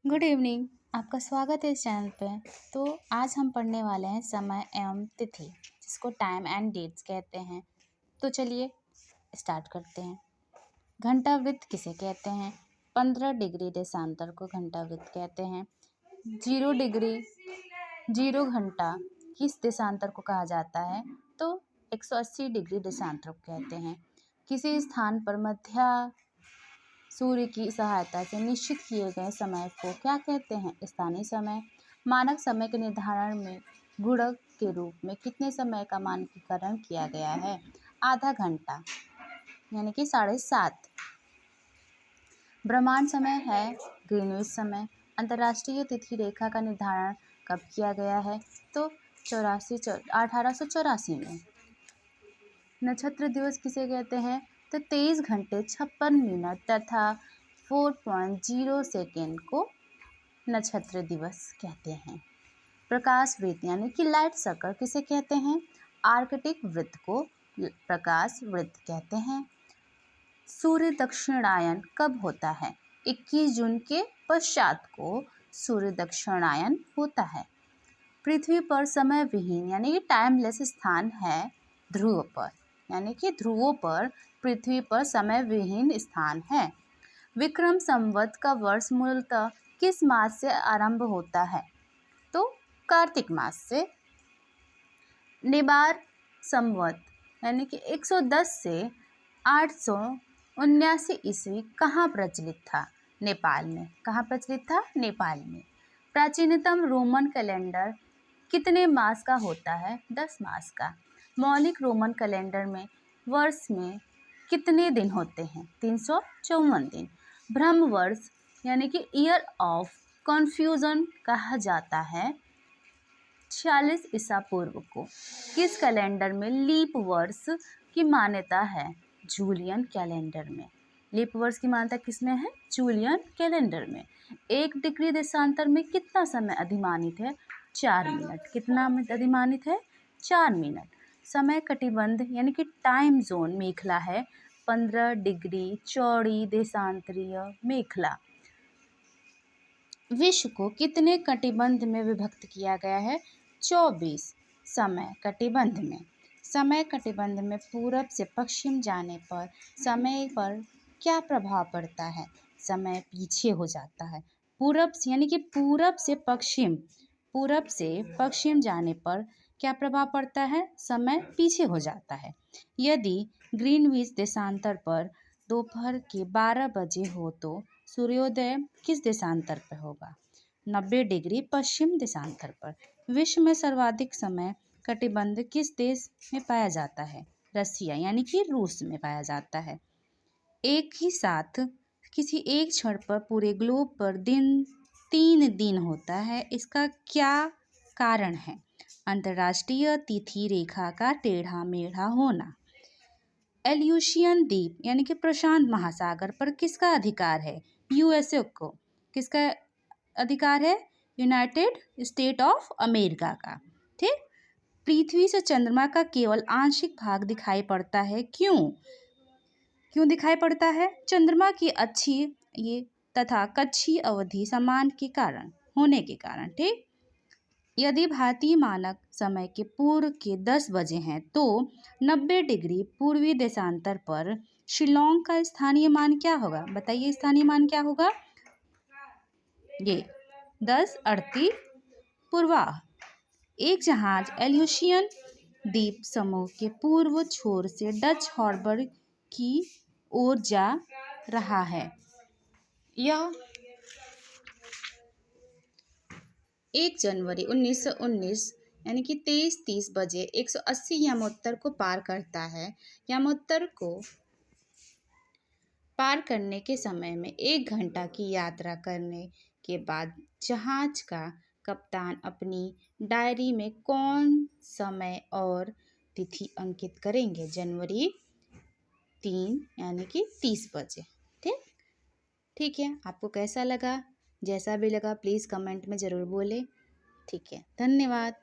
Good evening. आपका स्वागत है इस चैनल पे। तो आज हम पढ़ने वाले हैं समय एवं तिथि, जिसको टाइम एंड डेट्स कहते हैं। तो चलिए स्टार्ट करते हैं। घंटावृत्त किसे कहते हैं? 15 डिग्री देशांतर को घंटावृत्त कहते हैं। 0 डिग्री 0 घंटा किस देशांतर को कहा जाता है? तो 180 डिग्री देशांतर को कहते हैं। किसी स्थान पर मध्य सूर्य की सहायता से निश्चित किए गए समय को क्या कहते हैं? स्थानीय समय। मानक समय के निर्धारण में गुणक के रूप में कितने समय का मानकीकरण किया गया है? आधा घंटा यानी कि 7:30। ब्रह्मांड समय है ग्रीनविच समय। अंतर्राष्ट्रीय तिथि रेखा का निर्धारण कब किया गया है? तो 1884 में। नक्षत्र दिवस किसे कहते हैं? तो 23 घंटे 56 मिनट तथा 4.0 सेकेंड को नक्षत्र दिवस कहते हैं। प्रकाश वृत्त यानी कि लाइट सर्कल किसे कहते हैं? आर्कटिक वृत्त को प्रकाश वृत्त कहते हैं। सूर्य दक्षिणायन कब होता है? 21 जून के पश्चात को सूर्य दक्षिणायन होता है। पृथ्वी पर समय विहीन यानी कि टाइमलेस स्थान है ध्रुव पर, यानी कि ध्रुवों पर पृथ्वी पर समय विहीन स्थान है। विक्रम संवत का वर्ष मूलतः किस मास से आरंभ होता है? तो कार्तिक मास से। निबार संवत यानी कि 110 से 879 ईस्वी कहाँ प्रचलित था? नेपाल में। कहाँ प्रचलित था? नेपाल में। प्राचीनतम रोमन कैलेंडर कितने मास का होता है? 10 मास का। मौलिक रोमन कैलेंडर में वर्ष में कितने दिन होते हैं? 354 दिन। ब्रह्म वर्ष यानी कि ईयर ऑफ कन्फ्यूजन कहा जाता है 46 ईसा पूर्व को। किस कैलेंडर में लीप वर्ष की मान्यता है? जूलियन कैलेंडर में। लीप वर्ष की मान्यता किसमें है? जूलियन कैलेंडर में। 1 डिग्री देशांतर में कितना समय अधिमानित है? 4 मिनट। कितना अधिमानित है? 4 मिनट। समय कटिबंध यानी कि टाइम जोन मेखला है 15 डिग्री चौड़ी देशांतरीय मेखला। विश्व को कितने कटिबंध में विभक्त किया गया है? 24 समय कटिबंध में। समय कटिबंध में पूरब से पश्चिम जाने पर समय पर क्या प्रभाव पड़ता है? समय पीछे हो जाता है। पूरब से यानी कि पूरब से पश्चिम जाने पर क्या प्रभाव पड़ता है? समय पीछे हो जाता है। यदि ग्रीनविच देशांतर पर दोपहर के 12 बजे हो तो सूर्योदय किस देशांतर पर होगा? 90 डिग्री पश्चिम देशांतर पर। विश्व में सर्वाधिक समय कटिबंध किस देश में पाया जाता है? रसिया यानी कि रूस में पाया जाता है। एक ही साथ किसी एक क्षण पर पूरे ग्लोब पर 3 दिन होता है, इसका क्या कारण है? अंतर्राष्ट्रीय तिथि रेखा का टेढ़ा मेढ़ा होना। एल्यूशियन द्वीप यानी कि प्रशांत महासागर पर किसका अधिकार है? यूएसए को। किसका अधिकार है? यूनाइटेड स्टेट ऑफ अमेरिका का। ठीक। पृथ्वी से चंद्रमा का केवल आंशिक भाग दिखाई पड़ता है, क्यों दिखाई पड़ता है? चंद्रमा की अच्छी ये तथा कक्षीय अवधि समान के कारण होने के कारण। ठीक। यदि भारतीय मानक समय के पूर्व के 10 बजे हैं तो 90 डिग्री पूर्वी देशांतर पर शिलोंग का स्थानीय मान क्या होगा? बताइए स्थानीय मान क्या होगा? ये 10:38 पूर्वाह। एक जहाज एल्यूशियन द्वीप समूह के पूर्व छोर से डच हार्बर की ओर जा रहा है। यह 1 जनवरी 1919 यानी कि 23:30 बजे 180 यमोत्तर को पार करता है। यमोत्तर को पार करने के समय में 1 घंटा की यात्रा करने के बाद जहाज का कप्तान अपनी डायरी में कौन समय और तिथि अंकित करेंगे? जनवरी 3 यानी कि 30 बजे। ठीक है। आपको कैसा लगा? जैसा भी लगा प्लीज़ कमेंट में ज़रूर बोलें। ठीक है, धन्यवाद।